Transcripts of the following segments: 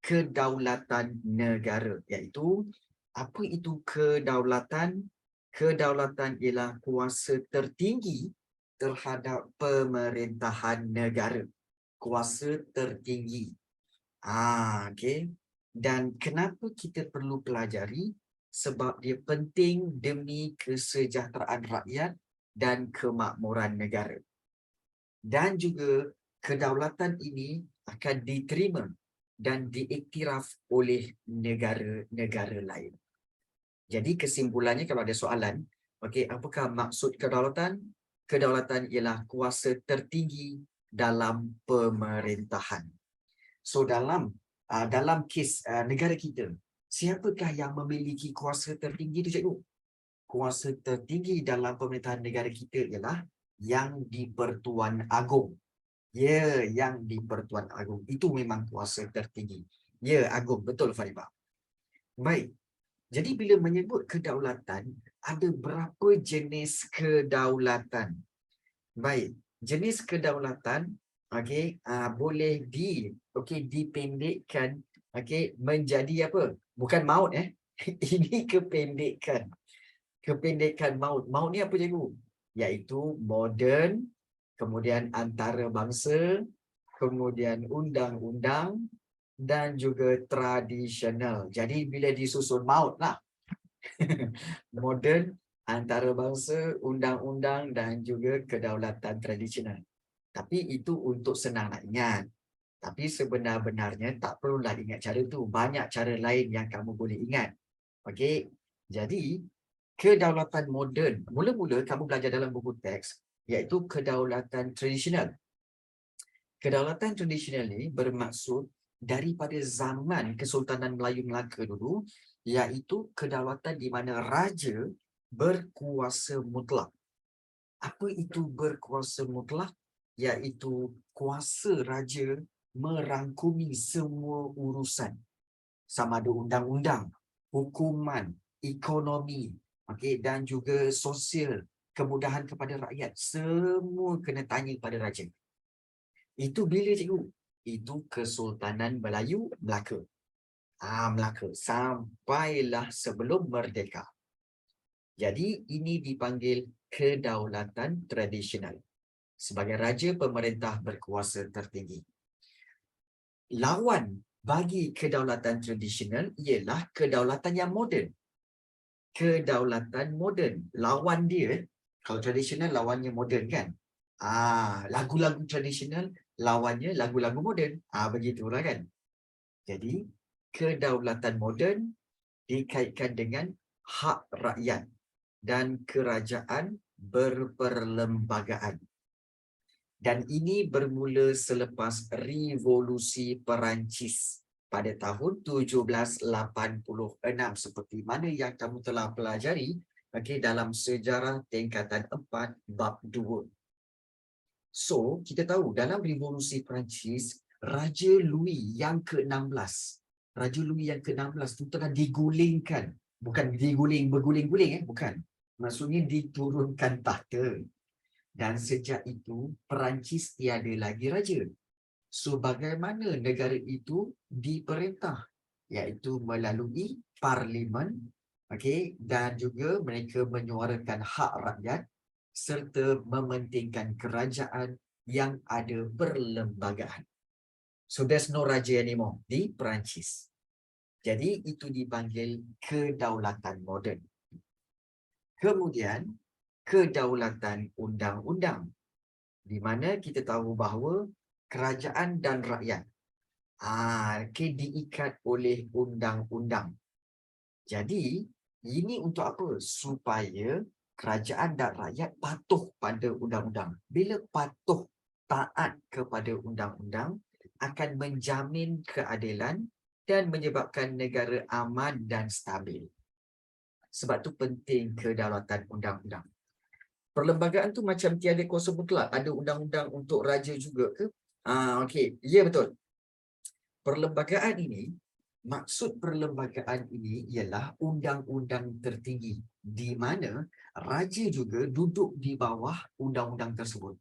kedaulatan negara, iaitu apa itu kedaulatan? Kedaulatan ialah kuasa tertinggi terhadap pemerintahan negara. Kuasa tertinggi. Okey. Dan kenapa kita perlu pelajari? Sebab dia penting demi kesejahteraan rakyat dan kemakmuran negara. Dan juga kedaulatan ini akan diterima dan diiktiraf oleh negara-negara lain. Jadi kesimpulannya kalau ada soalan, okey, apakah maksud kedaulatan? Kedaulatan ialah kuasa tertinggi dalam pemerintahan. So dalam kes negara kita, siapakah yang memiliki kuasa tertinggi itu, cikgu? Kuasa tertinggi dalam pemerintahan negara kita ialah yang di-Pertuan Agong. Ya, yang di-Pertuan Agong. Itu memang kuasa tertinggi. Ya, Agong. Betul, Faribah. Baik. Jadi bila menyebut kedaulatan, ada berapa jenis kedaulatan? Baik, jenis kedaulatan boleh dipendekkan menjadi apa? Bukan maut Ini kependekan. Kependekan maut. Maut ni apa, cikgu? Iaitu moden, kemudian antarabangsa, kemudian undang-undang dan juga tradisional. Jadi bila disusun maut lah. Moden, antarabangsa, undang-undang dan juga kedaulatan tradisional. Tapi itu untuk senang nak ingat. Tapi sebenar-benarnya tak perlulah ingat cara tu. Banyak cara lain yang kamu boleh ingat. Okey. Jadi kedaulatan moden, mula-mula kamu belajar dalam buku teks, iaitu kedaulatan tradisional. Kedaulatan tradisional ni bermaksud daripada zaman Kesultanan Melayu Melaka dulu, iaitu kedaulatan di mana raja berkuasa mutlak. Apa itu berkuasa mutlak? Iaitu kuasa raja merangkumi semua urusan. Sama ada undang-undang, hukuman, ekonomi, dan juga sosial, kemudahan kepada rakyat. Semua kena tanya pada raja. Itu bila, cikgu? Itu Kesultanan Melayu Melaka. Melaka. Sampailah sebelum merdeka. Jadi ini dipanggil kedaulatan tradisional. Sebagai raja pemerintah berkuasa tertinggi. Lawan bagi kedaulatan tradisional ialah kedaulatan yang moden. Kedaulatan moden. Lawan dia, kalau tradisional lawannya moden kan? Lagu-lagu tradisional lawannya lagu-lagu moden. Begitulah kan? Jadi, kedaulatan moden dikaitkan dengan hak rakyat dan kerajaan berperlembagaan. Dan ini bermula selepas Revolusi Perancis pada tahun 1786 seperti mana yang kamu telah pelajari dalam sejarah tingkatan 4 bab 2. So, kita tahu dalam Revolusi Perancis, Raja Louis yang ke-16, Raja Louis yang ke-16 itu telah digulingkan. Bukan diguling, berguling-guling, bukan. Maksudnya diturunkan tahta. Dan sejak itu, Perancis tiada lagi raja. So, bagaimana negara itu diperintah? Iaitu melalui parlimen, dan juga mereka menyuarakan hak rakyat serta mementingkan kerajaan yang ada perlembagaan. So, there's no raja anymore di Perancis. Jadi, itu dipanggil kedaulatan moden. Kemudian, kedaulatan undang-undang, di mana kita tahu bahawa kerajaan dan rakyat diikat oleh undang-undang. Jadi, ini untuk apa? Supaya kerajaan dan rakyat patuh pada undang-undang. Bila patuh taat kepada undang-undang, akan menjamin keadilan dan menyebabkan negara aman dan stabil. Sebab tu penting kedaulatan undang-undang. Perlembagaan tu macam tiada kuasa mutlak. Ada undang-undang untuk raja juga ke? Okey. Ya, betul. Perlembagaan ini, maksud perlembagaan ini ialah undang-undang tertinggi di mana raja juga duduk di bawah undang-undang tersebut.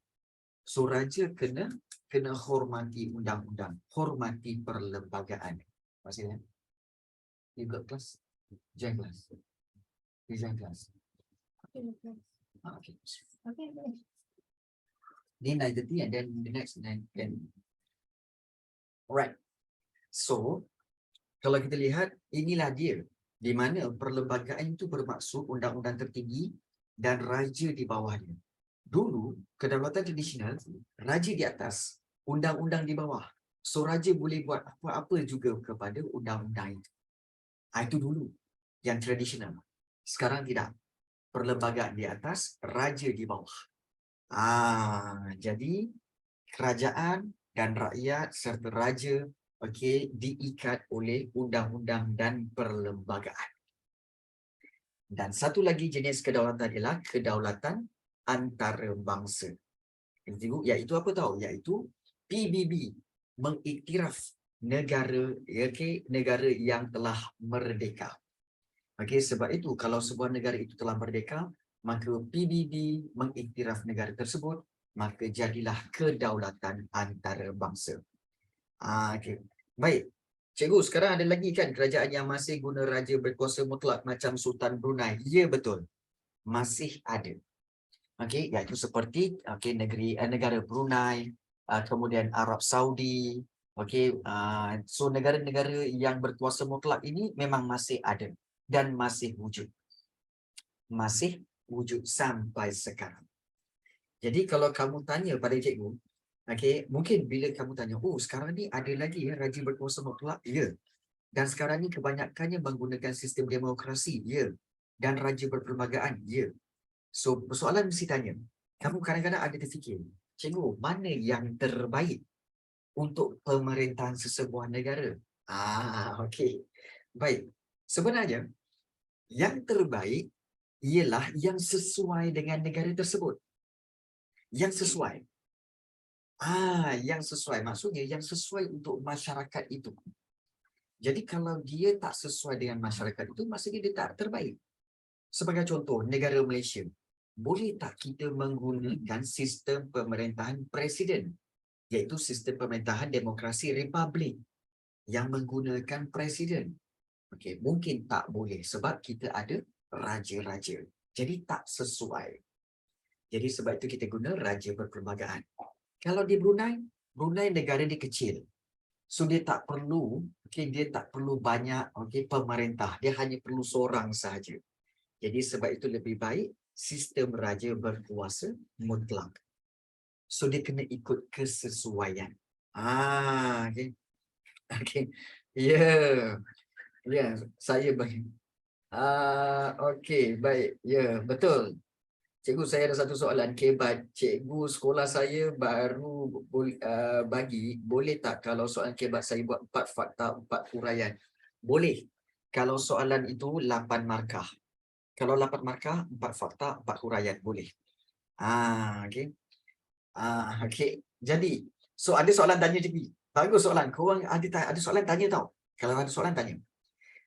So, raja kena hormati undang-undang, hormati perlembagaan. Masih ya? You got class? Join class. You join class. Okay. Ni 9:30 and then the next 9 can. Alright. So, kalau kita lihat, inilah dia. Di mana perlembagaan itu bermaksud undang-undang tertinggi dan raja di bawahnya. Dulu, kedaulatan tradisional, raja di atas, undang-undang di bawah. So, raja boleh buat apa-apa juga kepada undang-undang itu. Itu dulu, yang tradisional. Sekarang tidak. Perlembagaan di atas, raja di bawah. Jadi, kerajaan dan rakyat serta raja diikat oleh undang-undang dan perlembagaan. Dan satu lagi jenis kedaulatan ialah kedaulatan antarabangsa. Iaitu apa tahu? Iaitu PBB mengiktiraf negara negara yang telah merdeka. Sebab itu kalau sebuah negara itu telah merdeka, maka PBB mengiktiraf negara tersebut, maka jadilah kedaulatan antarabangsa. Baik. Cikgu, sekarang ada lagi kan kerajaan yang masih guna raja berkuasa mutlak macam Sultan Brunei? Ya, betul. Masih ada. Iaitu seperti negara Brunei, kemudian Arab Saudi. So negara-negara yang berkuasa mutlak ini memang masih ada dan masih wujud. Masih wujud sampai sekarang. Jadi kalau kamu tanya pada cikgu, mungkin bila kamu tanya, sekarang ni ada lagi ya raja berkuasa mutlak? Ya. Dan sekarang ni kebanyakannya menggunakan sistem demokrasi? Ya. Dan raja berperlembagaan? Ya. So, persoalan mesti tanya, kamu kadang-kadang ada terfikir, cikgu, mana yang terbaik untuk pemerintahan sesebuah negara? Okey. Baik. Sebenarnya, yang terbaik ialah yang sesuai dengan negara tersebut. Yang sesuai. Yang sesuai. Maksudnya yang sesuai untuk masyarakat itu. Jadi kalau dia tak sesuai dengan masyarakat itu, maksudnya dia tak terbaik. Sebagai contoh, negara Malaysia. Boleh tak kita menggunakan sistem pemerintahan presiden? Iaitu sistem pemerintahan demokrasi republik yang menggunakan presiden. Mungkin tak boleh sebab kita ada raja-raja. Jadi tak sesuai. Jadi sebab itu kita guna raja berperlembagaan. Kalau di Brunei, Brunei negara dia kecil. So dia tak perlu, dia tak perlu banyak pemerintah. Dia hanya perlu seorang sahaja. Jadi sebab itu lebih baik sistem raja berkuasa mutlak. So dia kena ikut kesesuaian. Ya, saya bagi. Baik. Ya, betul. Cikgu, saya ada satu soalan. Kebat, cikgu sekolah saya baru bagi, boleh tak kalau soalan kebat saya buat 4 fakta, 4 huraian? Boleh. Kalau soalan itu 8 markah. Kalau 8 markah, 4 fakta, 4 huraian. Boleh. Jadi, so ada soalan tanya cikgu. Bagus soalan. Korang ada soalan tanya tau. Kalau ada soalan tanya.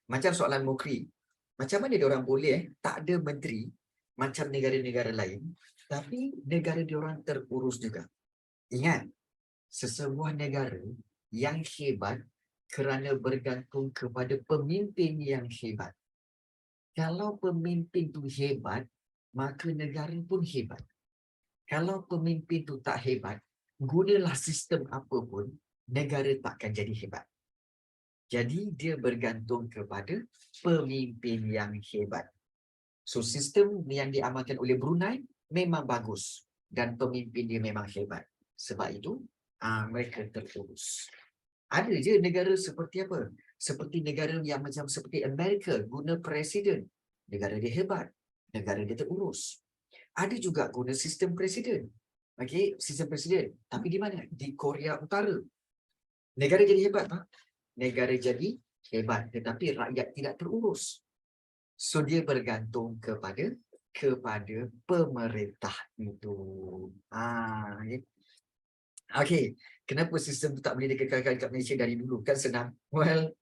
Macam soalan Mukri. Macam mana diorang boleh tak ada menteri macam negara-negara lain, tapi negara diorang terurus juga. Ingat, sesebuah negara yang hebat kerana bergantung kepada pemimpin yang hebat. Kalau pemimpin tu hebat, maka negara pun hebat. Kalau pemimpin tu tak hebat, gunalah sistem apa pun, negara takkan jadi hebat. Jadi dia bergantung kepada pemimpin yang hebat. So sistem yang diamalkan oleh Brunei memang bagus dan pemimpin dia memang hebat. Sebab itu mereka terurus. Ada je negara seperti apa? Seperti negara yang macam seperti Amerika guna presiden. Negara dia hebat. Negara dia terurus. Ada juga guna sistem presiden. Sistem presiden. Tapi di mana? Di Korea Utara. Negara jadi hebat, Pak. Negara jadi hebat. Tetapi rakyat tidak terurus. So dia bergantung kepada pemerintah itu. Kenapa sistem itu tak boleh dikekalkan kat Malaysia dari dulu? Kan senang. Well,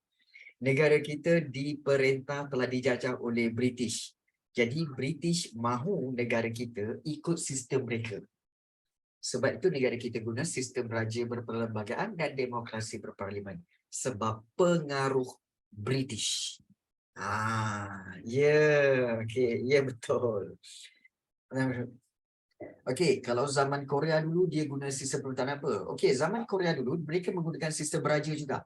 negara kita diperintah telah dijajah oleh British. Jadi British mahu negara kita ikut sistem mereka. Sebab itu negara kita guna sistem raja berperlembagaan dan demokrasi berparlimen. Sebab pengaruh British. Okey, betul. Okey, kalau zaman Korea dulu dia guna sistem pemerintahan apa? Okey, zaman Korea dulu mereka menggunakan sistem raja juga.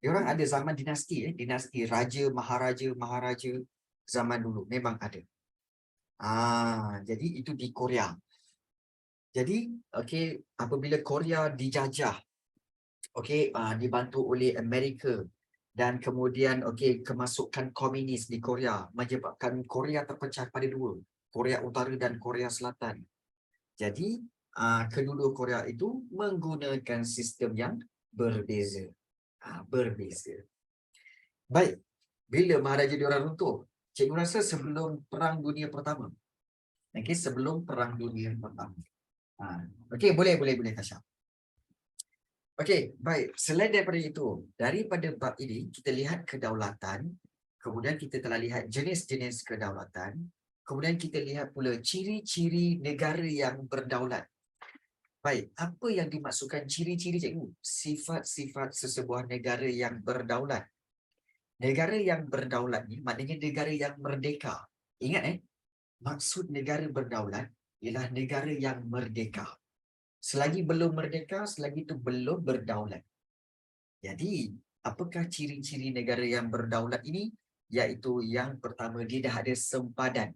Diorang ada zaman dinasti, dinasti raja, maharaja zaman dulu memang ada. Jadi itu di Korea. Jadi, okey, apabila Korea dijajah, okey, dibantu oleh Amerika dan kemudian okey kemasukan komunis di Korea menyebabkan Korea terpecah pada dua, Korea Utara dan Korea Selatan. Jadi, kedua-dua Korea itu menggunakan sistem yang berbeza. Berbeza. Baik, bila maharaja diorang runtuh? Cikgu rasa sebelum Perang Dunia Pertama. Okey, sebelum Perang Dunia Pertama. Okey, boleh Tasha. Okey, baik. Selain daripada itu, daripada bab ini kita lihat kedaulatan, kemudian kita telah lihat jenis-jenis kedaulatan, kemudian kita lihat pula ciri-ciri negara yang berdaulat. Baik, apa yang dimaksudkan ciri-ciri cikgu? Sifat-sifat sesebuah negara yang berdaulat. Negara yang berdaulat ni maknanya negara yang merdeka. Ingat maksud negara berdaulat ialah negara yang merdeka. Selagi belum merdeka, selagi itu belum berdaulat. Jadi, apakah ciri-ciri negara yang berdaulat ini? Iaitu yang pertama, dia dah ada sempadan.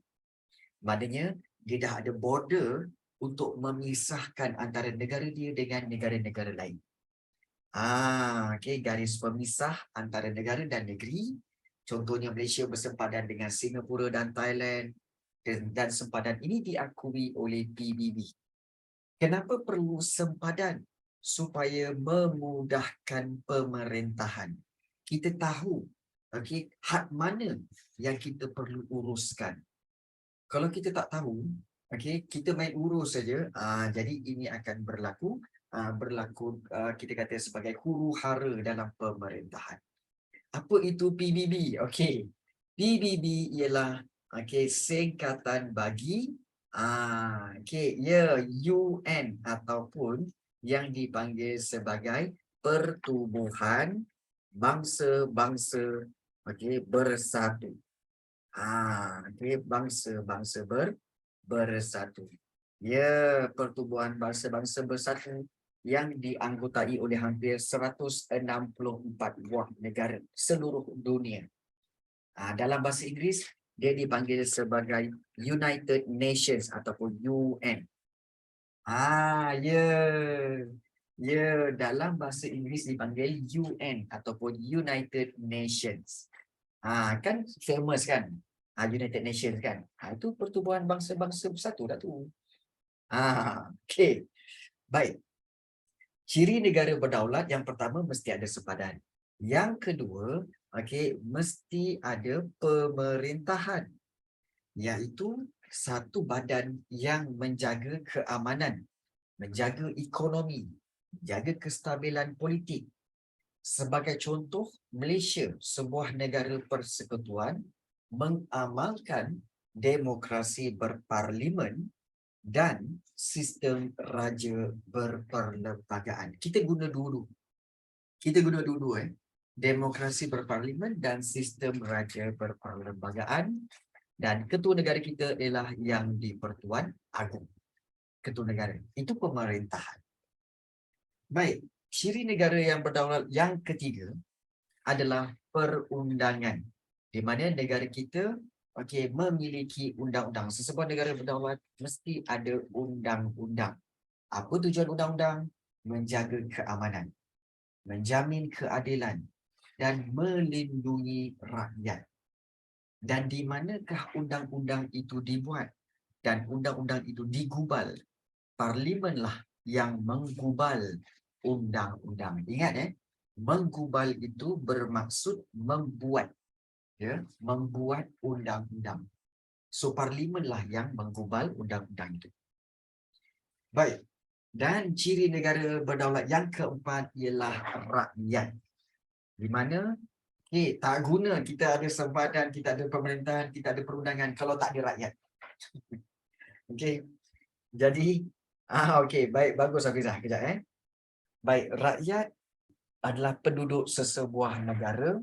Maknanya, dia dah ada border untuk memisahkan antara negara dia dengan negara-negara lain. Okey, garis pemisah antara negara dan negeri. Contohnya Malaysia bersempadan dengan Singapura dan Thailand. Dan sempadan ini diakui oleh PBB. Kenapa perlu sempadan? Supaya memudahkan pemerintahan. Kita tahu, okey, had mana yang kita perlu uruskan. Kalau kita tak tahu, okey, kita main urus saja, jadi ini akan berlaku kita kata sebagai huru-hara dalam pemerintahan. Apa itu PBB? Okey. PBB ialah singkatan bagi UN ataupun yang dipanggil sebagai Pertubuhan Bangsa-Bangsa Bersatu. Bangsa-bangsa bersatu. Pertubuhan Bangsa-Bangsa Bersatu yang dianggotai oleh hampir 164 buah negara seluruh dunia. Dalam bahasa Inggeris, dia dipanggil sebagai United Nations ataupun UN. Dalam bahasa Inggeris dipanggil UN ataupun United Nations. Kan famous kan? United Nations kan? Itu Pertubuhan Bangsa-Bangsa Bersatu dah tu. Okey. Baik. Ciri negara berdaulat yang pertama mesti ada sempadan. Yang kedua, mesti ada pemerintahan. Iaitu satu badan yang menjaga keamanan, menjaga ekonomi, menjaga kestabilan politik. Sebagai contoh, Malaysia, sebuah negara persekutuan, mengamalkan demokrasi berparlimen dan sistem raja berperlembagaan. Kita guna dua-dua. Demokrasi berparlimen dan sistem raja berperlembagaan. Dan ketua negara kita ialah yang di-Pertuan Agong. Ketua negara. Itu pemerintahan. Baik. Ciri negara yang berdaulat yang ketiga adalah perundangan. Di mana negara kita memiliki undang-undang. Sesebuah negara berdaulat mesti ada undang-undang. Apa tujuan undang-undang? Menjaga keamanan, menjamin keadilan dan melindungi rakyat. Dan di manakah undang-undang itu dibuat dan undang-undang itu digubal? Parlimenlah yang menggubal undang-undang. Ingat menggubal itu bermaksud membuat, membuat undang-undang. So parlimenlah yang menggubal undang-undang itu. Baik. Dan ciri negara berdaulat yang keempat ialah rakyat. Di mana tak guna kita ada sempadan, kita ada pemerintahan, kita ada perundangan kalau tak ada rakyat. Jadi baik, bagus Hafizah. Kejap Baik, rakyat adalah penduduk sesebuah negara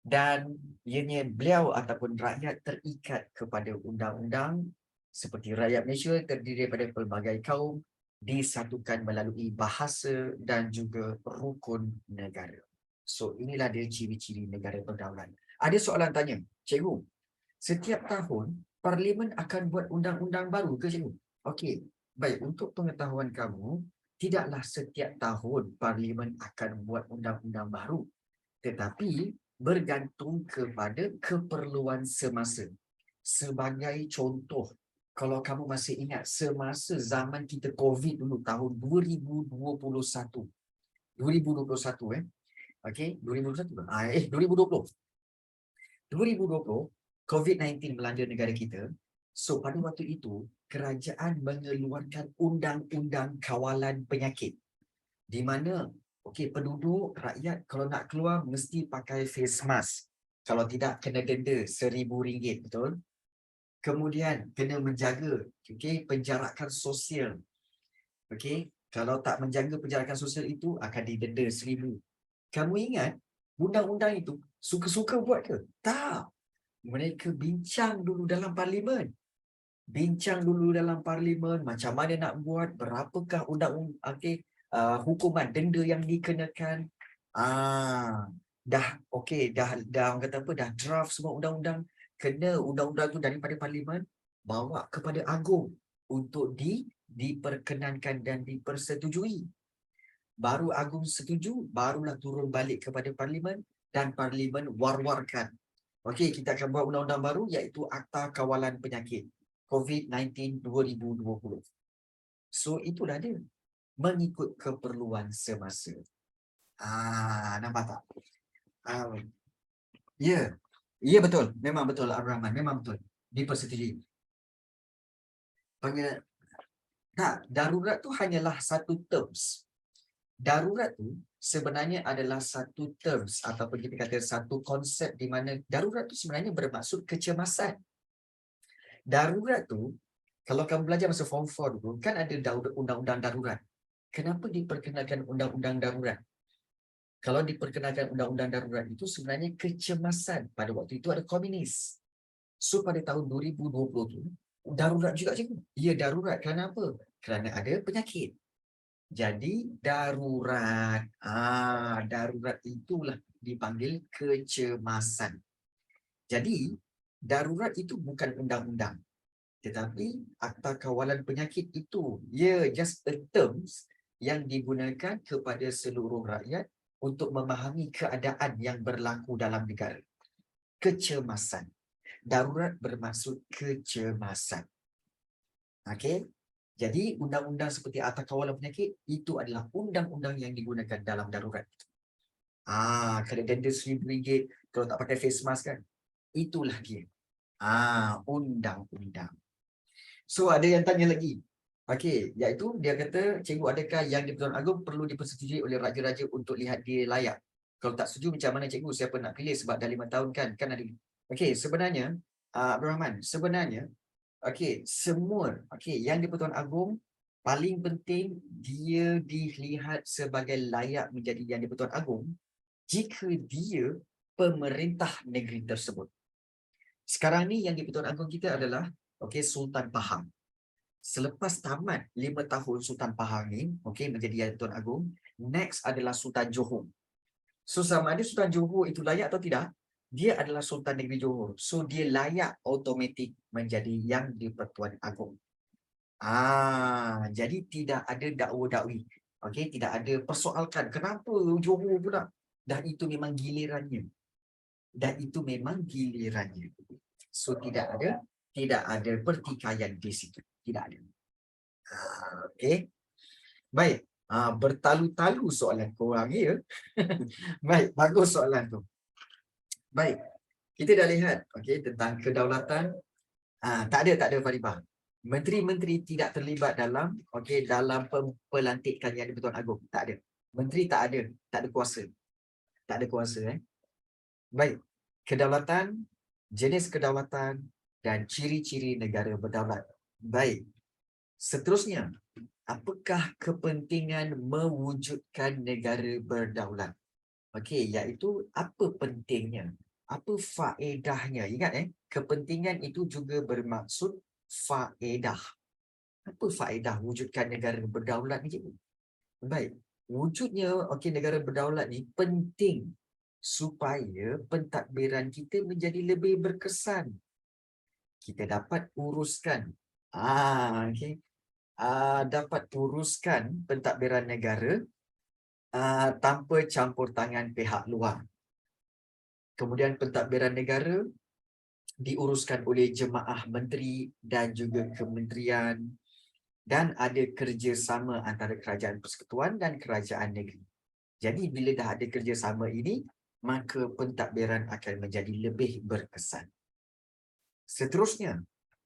dan ianya beliau ataupun rakyat terikat kepada undang-undang seperti rakyat Malaysia terdiri daripada pelbagai kaum disatukan melalui bahasa dan juga rukun negara. So inilah dia ciri-ciri negara berdaulat. Ada soalan tanya, cikgu, setiap tahun Parlimen akan buat undang-undang baru ke cikgu? Okey, baik, untuk pengetahuan kamu, tidaklah setiap tahun Parlimen akan buat undang-undang baru, tetapi bergantung kepada keperluan semasa. Sebagai contoh, kalau kamu masih ingat semasa zaman kita COVID dulu tahun 2021. 2021 okey, 2021 2020. 2020 COVID-19 melanda negara kita. So pada waktu itu kerajaan mengeluarkan undang-undang kawalan penyakit di mana okey, penduduk rakyat kalau nak keluar mesti pakai face mask. Kalau tidak kena denda RM1,000, betul? Kemudian kena menjaga okey, penjarakan sosial. Okey, kalau tak menjaga penjarakan sosial itu akan didenda RM1,000. Kamu ingat undang-undang itu suka-suka buat ke? Tak. Mereka bincang dulu dalam parlimen. Bincang dulu dalam parlimen macam mana nak buat, berapakah hukuman denda yang dikenakan. Dah okey, dah orang kata apa, dah draft semua undang-undang, kena undang-undang tu daripada parlimen bawa kepada agung untuk diperkenankan dan dipersetujui. Baru agung setuju, barulah turun balik kepada parlimen dan parlimen war-warkan. Okey, kita akan buat undang-undang baru iaitu Akta Kawalan Penyakit COVID-19 2020. So itulah dia, mengikut keperluan semasa. Nampak tak? Ya, ya betul. Memang betul Abdul Rahman, memang betul. Dipersetujui. Tak, darurat tu hanyalah satu terms. Darurat tu sebenarnya adalah satu terms ataupun kita kata satu konsep di mana darurat tu sebenarnya bermaksud kecemasan. Darurat tu, kalau kamu belajar masa form 4 dulu, kan ada undang-undang darurat. Kenapa diperkenalkan undang-undang darurat? Kalau diperkenalkan undang-undang darurat itu sebenarnya kecemasan. Pada waktu itu ada komunis. So pada tahun 2020 tu, darurat juga cikgu. Ya darurat, kerana apa? Kerana ada penyakit. Jadi darurat. Darurat itulah dipanggil kecemasan. Jadi darurat itu bukan undang-undang. Tetapi Akta Kawalan Penyakit itu, just a terms yang digunakan kepada seluruh rakyat untuk memahami keadaan yang berlaku dalam negara. Kecemasan. Darurat bermaksud kecemasan. Okey? Jadi undang-undang seperti Akta Kawalan Penyakit itu adalah undang-undang yang digunakan dalam darurat. Kena denda RM1,000 kalau tak pakai face mask kan. Itulah dia. Undang-undang. So ada yang tanya lagi. Okey, iaitu dia kata, cikgu, adakah yang di-Pertuan Agong perlu dipersetujui oleh raja-raja untuk lihat dia layak? Kalau tak setuju macam mana cikgu? Siapa nak pilih sebab dah 5 tahun kan? Kan ada. Okey, sebenarnya Abdul Rahman, sebenarnya semua yang di-Pertuan Agong paling penting dia dilihat sebagai layak menjadi yang di-Pertuan Agong jika dia pemerintah negeri tersebut. Sekarang ni yang di-Pertuan Agong kita adalah Sultan Pahang. Selepas tamat 5 tahun Sultan Pahang ni, menjadi yang Tuan Agong, next adalah Sultan Johor. So sama ada Sultan Johor itu layak atau tidak, dia adalah Sultan Negeri Johor. So dia layak automatik menjadi yang di-Pertuan Agong. Jadi tidak ada dakwa-dakwi. Tidak ada persoalkan kenapa Johor pula. Dan itu memang gilirannya. So tidak ada pertikaian di situ. Tidak ada. Okey. Baik. Bertalu-talu soalan korang ya. Baik, bagus soalan tu. Baik. Kita dah lihat tentang kedaulatan. Tak ada Faribah. Menteri-menteri tidak terlibat dalam dalam pelantikan yang di-Pertuan Agong. Tak ada. Menteri tak ada kuasa. Tak ada kuasa Baik. Kedaulatan, jenis kedaulatan dan ciri-ciri negara berdaulat. Baik. Seterusnya, apakah kepentingan mewujudkan negara berdaulat? Okey, iaitu apa pentingnya? Apa faedahnya? Ingat kepentingan itu juga bermaksud faedah. Apa faedah wujudkan negara berdaulat ni, cikgu? Baik, wujudnya negara berdaulat ni penting supaya pentadbiran kita menjadi lebih berkesan. Kita dapat uruskan dapat uruskan pentadbiran negara tanpa campur tangan pihak luar. Kemudian pentadbiran negara diuruskan oleh jemaah menteri dan juga kementerian, dan ada kerjasama antara kerajaan persekutuan dan kerajaan negeri. Jadi bila dah ada kerjasama ini, maka pentadbiran akan menjadi lebih berkesan. Seterusnya,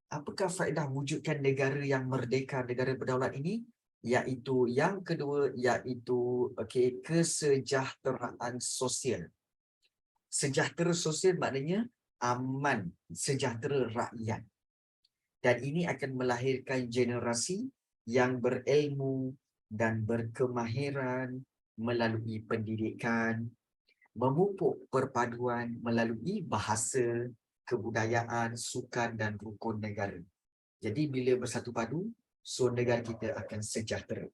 apakah faedah wujudkan negara yang merdeka, negara berdaulat ini? Iaitu yang kedua, iaitu kesejahteraan sosial. Sejahtera sosial maknanya aman, sejahtera rakyat. Dan ini akan melahirkan generasi yang berilmu dan berkemahiran melalui pendidikan, memupuk perpaduan melalui bahasa, kebudayaan, sukan dan rukun negara. Jadi bila bersatu padu, so negara kita akan sejahtera.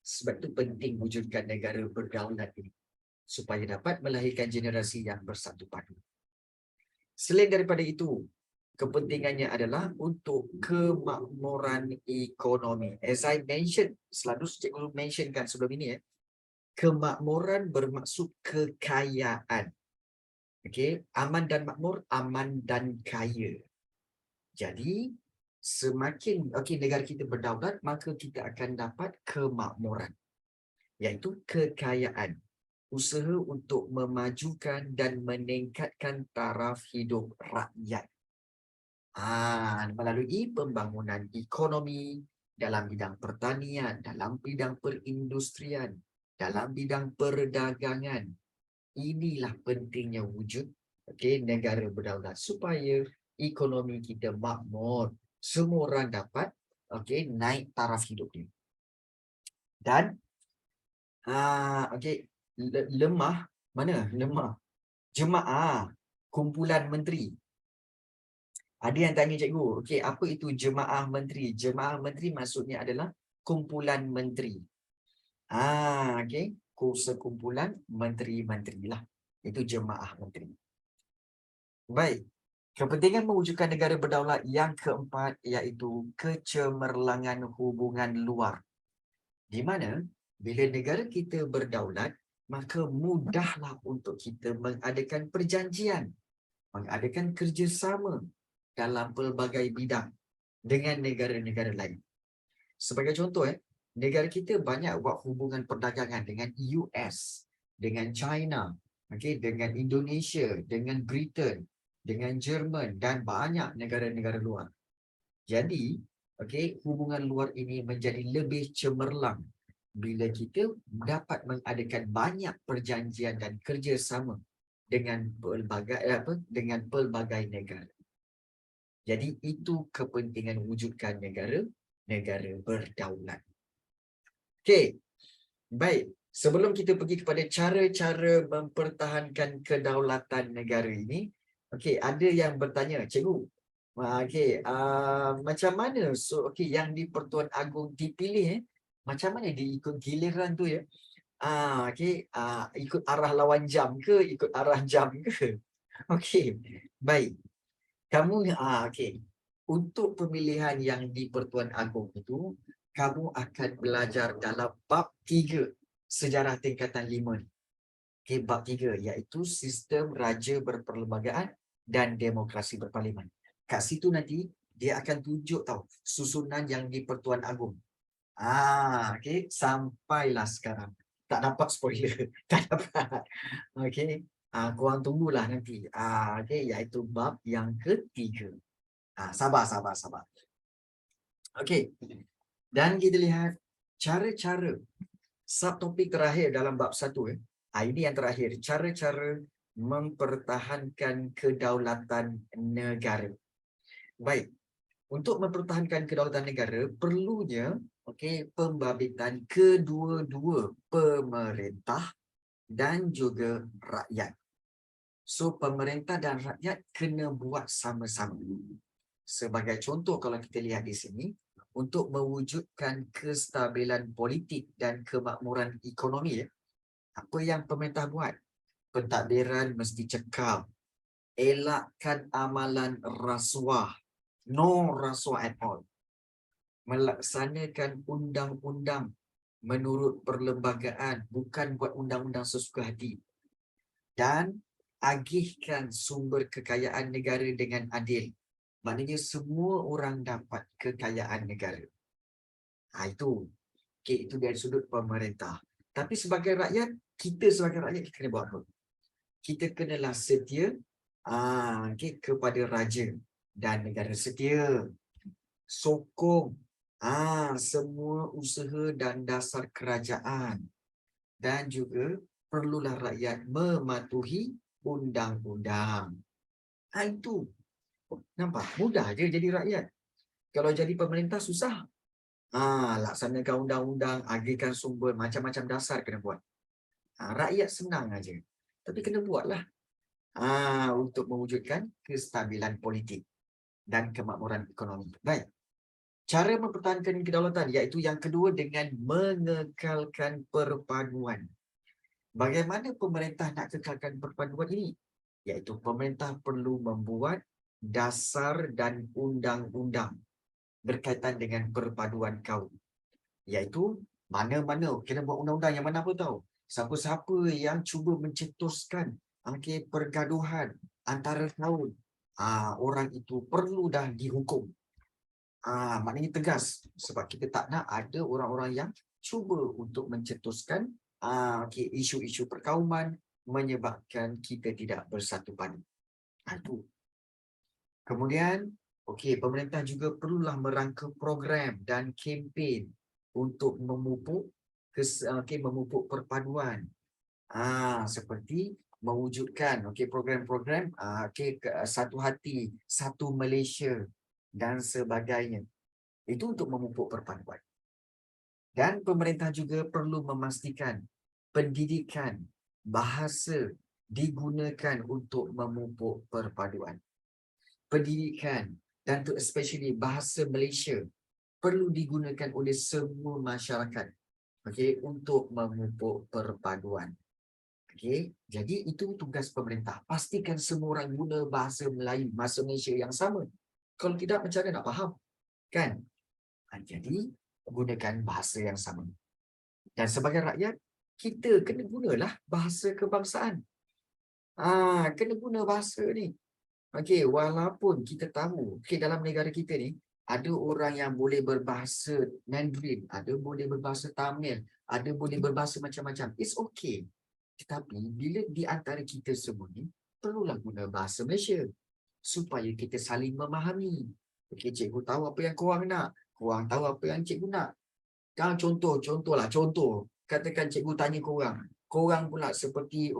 Sebab itu penting wujudkan negara berdaulat ini, supaya dapat melahirkan generasi yang bersatu padu. Selain daripada itu, kepentingannya adalah untuk kemakmuran ekonomi. As I mentioned, selalu cikgu mentionkan sebelum ini, kemakmuran bermaksud kekayaan. Aman dan makmur, aman dan kaya. Jadi, semakin negara kita berdaulat, maka kita akan dapat kemakmuran, iaitu kekayaan. Usaha untuk memajukan dan meningkatkan taraf hidup rakyat. Melalui pembangunan ekonomi dalam bidang pertanian, dalam bidang perindustrian, dalam bidang perdagangan. Inilah pentingnya wujud negara berdaulat, supaya ekonomi kita makmur, semua orang dapat naik taraf hidupnya. Dan lemah, mana lemah? Jemaah kumpulan menteri. Ada yang tanya cikgu, apa itu jemaah menteri? Jemaah menteri maksudnya adalah kumpulan menteri. Sekumpulan menteri-menteri lah. Itu jemaah menteri. Baik. Kepentingan mewujudkan negara berdaulat yang keempat iaitu kecemerlangan hubungan luar. Di mana bila negara kita berdaulat, maka mudahlah untuk kita mengadakan perjanjian, mengadakan kerjasama dalam pelbagai bidang dengan negara-negara lain. Sebagai contoh, negara kita banyak buat hubungan perdagangan dengan US, dengan China, dengan Indonesia, dengan Britain, dengan Jerman dan banyak negara-negara luar. Jadi, hubungan luar ini menjadi lebih cemerlang bila kita dapat mengadakan banyak perjanjian dan kerjasama dengan pelbagai negara. Jadi itu kepentingan wujudkan negara berdaulat. Baik. Sebelum kita pergi kepada cara-cara mempertahankan kedaulatan negara ini, ada yang bertanya, cikgu, macam mana yang di Pertuan Agong dipilih, macam mana dia ikut giliran tu ikut arah lawan jam ke, ikut arah jam ke? Baik. Kamu untuk pemilihan yang di Pertuan Agong itu, kamu akan belajar dalam bab 3 sejarah tingkatan 5 ni. Bab 3 iaitu sistem raja berperlembagaan dan demokrasi berparlimen. Kat situ nanti dia akan tunjuk susunan yang di Pertuan Agong. Sampailah sekarang. Tak dapat spoiler. Tak dapat. Korang tunggulah nanti. Iaitu bab yang ketiga. Sabar. Dan kita lihat cara-cara subtopik terakhir dalam bab 1. Ini yang terakhir. Cara-cara mempertahankan kedaulatan negara. Baik. Untuk mempertahankan kedaulatan negara, perlunya pembabitan kedua-dua pemerintah dan juga rakyat. So, pemerintah dan rakyat kena buat sama-sama. Sebagai contoh, kalau kita lihat di sini, untuk mewujudkan kestabilan politik dan kemakmuran ekonomi, apa yang pemerintah buat? Pentadbiran mesti cekal. Elakkan amalan rasuah. No rasuah at all. Melaksanakan undang-undang menurut perlembagaan, bukan buat undang-undang sesuka hati. Dan agihkan sumber kekayaan negara dengan adil. Maknanya semua orang dapat kekayaan negara. Itu. Okay, itu dari sudut pemerintah. Tapi sebagai rakyat, kita sebagai rakyat, kita kena buat apa? Kita kenalah setia kepada raja dan negara setia. Sokong semua usaha dan dasar kerajaan. Dan juga perlulah rakyat mematuhi undang-undang. Itu. Nampak? Mudah je jadi rakyat. Kalau jadi pemerintah susah. Laksanakan undang-undang, agihkan sumber, macam-macam dasar kena buat. Rakyat senang aja. Tapi kena buatlah. Untuk mewujudkan kestabilan politik dan kemakmuran ekonomi. Baik. Cara mempertahankan kedaulatan iaitu yang kedua dengan mengekalkan perpaduan. Bagaimana pemerintah nak kekalkan perpaduan ini? Iaitu pemerintah perlu membuat dasar dan undang-undang berkaitan dengan perpaduan kaum. Iaitu mana-mana kena buat undang-undang yang mana apa tahu. Siapa-siapa yang cuba mencetuskan pergaduhan antara kaum, orang itu perlu dah dihukum. Maknanya tegas sebab kita tak nak ada orang-orang yang cuba untuk mencetuskan isu-isu perkauman menyebabkan kita tidak bersatu padu. Itu. Kemudian, pemerintah juga perlulah merangka program dan kempen untuk memupuk perpaduan. Seperti mewujudkan program-program satu hati, satu Malaysia dan sebagainya. Itu untuk memupuk perpaduan. Dan pemerintah juga perlu memastikan pendidikan bahasa digunakan untuk memupuk perpaduan. Pendidikan dan especially bahasa Malaysia perlu digunakan oleh semua masyarakat untuk memupuk perpaduan. Jadi itu tugas pemerintah. Pastikan semua orang guna bahasa Melayu, bahasa Malaysia yang sama. Kalau tidak, macam mana nak faham? Kan? Jadi, gunakan bahasa yang sama. Dan sebagai rakyat, kita kena gunalah bahasa kebangsaan. Kena guna bahasa ni. Walaupun kita tahu, dalam negara kita ni, ada orang yang boleh berbahasa Mandarin, ada boleh berbahasa Tamil, ada boleh berbahasa macam-macam. It's okay. Tetapi, bila di antara kita semua ni, perlulah guna bahasa Malaysia. Supaya kita saling memahami. Cikgu tahu apa yang korang nak. Korang tahu apa yang cikgu nak. Kalau contoh. Katakan cikgu tanya korang. Korang pula seperti,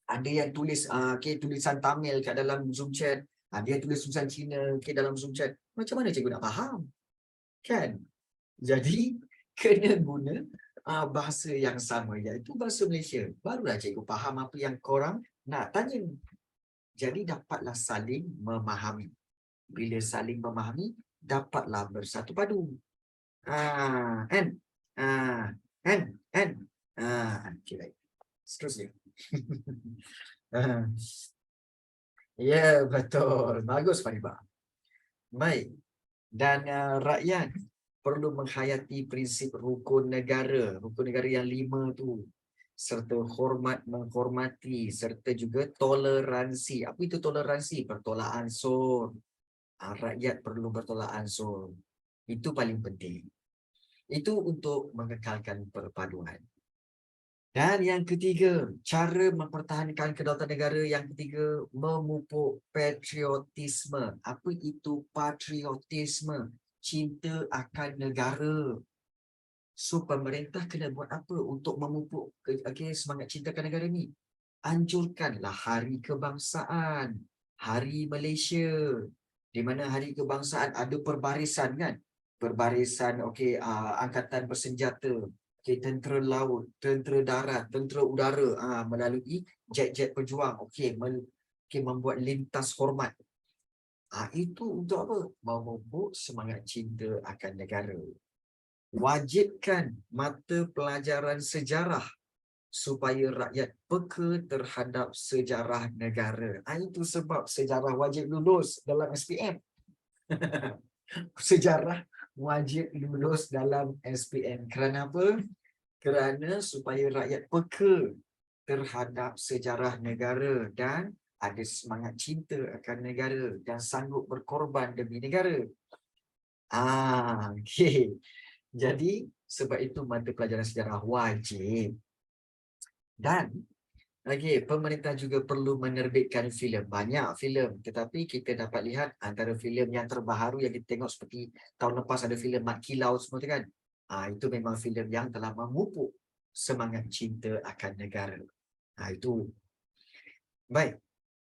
ada yang tulis tulisan Tamil kat dalam Zoom chat. Ada yang tulis tulisan Cina dalam Zoom chat. Macam mana cikgu nak faham? Kan? Jadi, kena guna bahasa yang sama, iaitu bahasa Malaysia. Barulah cikgu faham apa yang korang nak tanya. Jadi, dapatlah saling memahami. Bila saling memahami, dapatlah bersatu padu. Kan? Baik. Seterusnya. Ya, betul. Bagus, Faribah. Baik. Dan rakyat perlu menghayati prinsip rukun negara. Rukun negara yang 5 tu. Serta hormat menghormati. Serta juga toleransi. Apa itu toleransi? Bertolak ansur. Rakyat perlu bertolak ansur. Itu paling penting. Itu untuk mengekalkan perpaduan. Dan yang ketiga, cara mempertahankan kedaulatan negara yang ketiga, memupuk patriotisme. Apa itu patriotisme? Cinta akan negara. So, pemerintah kena buat apa untuk memupuk semangat cinta akan negara ni? Anjurkanlah Hari Kebangsaan, Hari Malaysia. Di mana Hari Kebangsaan ada perbarisan kan? Perbarisan Angkatan Bersenjata. okey, tentera laut, tentera darat, tentera udara, melalui jet-jet pejuang, okey, membuat lintas hormat. Itu untuk apa? Memupuk semangat cinta akan negara. Wajibkan mata pelajaran sejarah supaya rakyat peka terhadap sejarah negara. Itu sebab sejarah wajib lulus dalam SPM. Sejarah wajib lulus dalam SPM. Kerana apa? Kerana supaya rakyat peka terhadap sejarah negara dan ada semangat cinta akan negara dan sanggup berkorban demi negara. Okey. Jadi sebab itu mata pelajaran sejarah wajib. Dan pemerintah juga perlu menerbitkan filem. Banyak filem, tetapi kita dapat lihat antara filem yang terbaru yang kita tengok seperti tahun lepas ada filem Mat Kilau semua tu kan. Itu memang filem yang telah memupuk semangat cinta akan negara. Itu. Baik.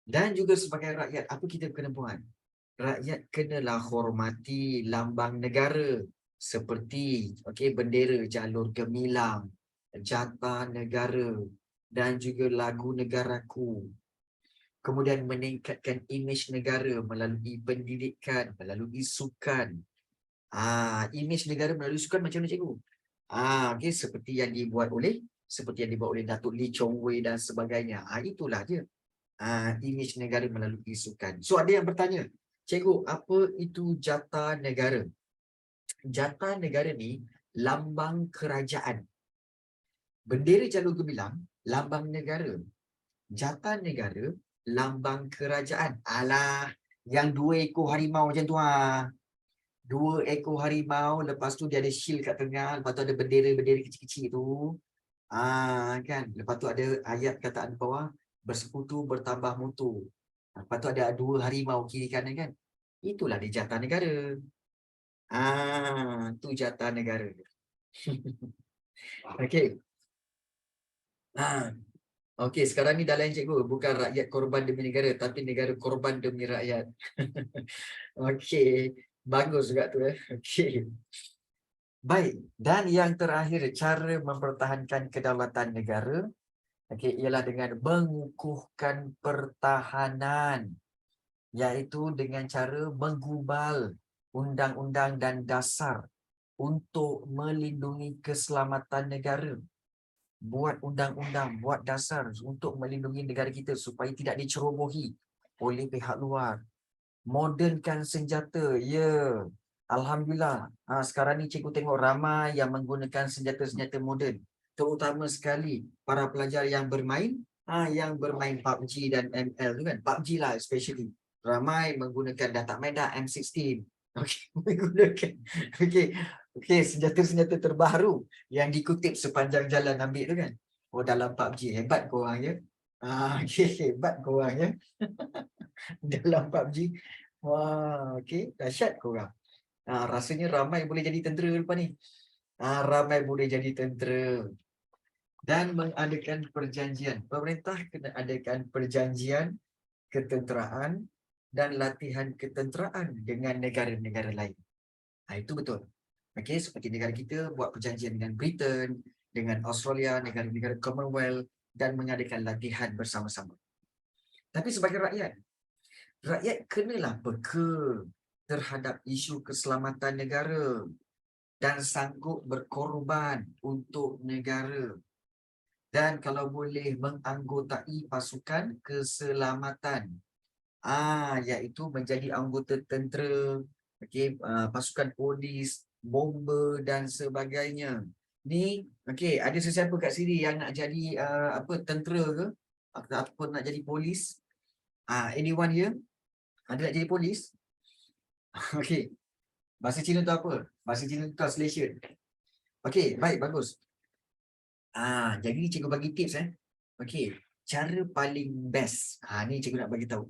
Dan juga sebagai rakyat, apa kita kena buat? Rakyat kenalah hormati lambang negara seperti bendera jalur gemilang, jata negara dan juga lagu negaraku. Kemudian meningkatkan imej negara melalui pendidikan, melalui sukan. Imej negara melalui sukan macam mana cikgu? Seperti yang dibuat oleh Datuk Lee Chong Wei dan sebagainya. Itulah dia. Imej negara melalui sukan. So ada yang bertanya, cikgu, apa itu jata negara? Jata negara ni lambang kerajaan. Bendera jalur gemilang, lambang negara. Jata negara, lambang kerajaan. Alah, yang 2 ekor harimau macam tu 2 ekor harimau, lepas tu dia ada shield kat tengah, lepas tu ada bendera-bendera kecil-kecil tu. Kan? Lepas tu ada ayat kataan bawah, bersekutu bertambah mutu. Lepas tu ada 2 harimau kiri kanan kan? Itulah dia jata negara. Tu jata negara. Okey. Okey, sekarang ni dah lain cikgu. Bukan rakyat korban demi negara, tapi negara korban demi rakyat. Okey. Bagus juga tu Okey. Baik. Dan yang terakhir, cara mempertahankan kedaulatan negara ialah dengan mengukuhkan pertahanan. Iaitu dengan cara menggubal undang-undang dan dasar untuk melindungi keselamatan negara. Buat undang-undang, buat dasar untuk melindungi negara kita supaya tidak dicerobohi oleh pihak luar. Modernkan senjata, Alhamdulillah. Sekarang ni cikgu tengok ramai yang menggunakan senjata-senjata moden. Terutama sekali para pelajar yang bermain PUBG dan ML tu kan. PUBG lah especially. Ramai menggunakan, dah tak main dah M16. Menggunakan. Senjata-senjata terbaru yang dikutip sepanjang jalan ambil tu kan. Dalam PUBG hebat korang ya. Hebat korang ya. Dalam PUBG. Dahsyat korang. Rasanya ramai boleh jadi tentera lepas ni. Ramai boleh jadi tentera. Dan mengadakan perjanjian. Pemerintah kena adakan perjanjian ketenteraan dan latihan ketenteraan dengan negara-negara lain. Itu betul. Seperti negara kita buat perjanjian dengan Britain, dengan Australia, negara-negara Commonwealth dan mengadakan latihan bersama-sama. Tapi sebagai rakyat kenalah peka terhadap isu keselamatan negara dan sanggup berkorban untuk negara. Dan kalau boleh menganggotai pasukan keselamatan. Iaitu menjadi anggota tentera, pasukan polis, bomber dan sebagainya. Ni, ada sesiapa kat sini yang nak jadi tentera ke? Ataupun nak jadi polis? Anyone here? Ada nak jadi polis? Bahasa Cina tu apa? Bahasa Cina tu translation. Baik, bagus. Jadi cikgu bagi tips cara paling best. Ni cikgu nak bagi tahu.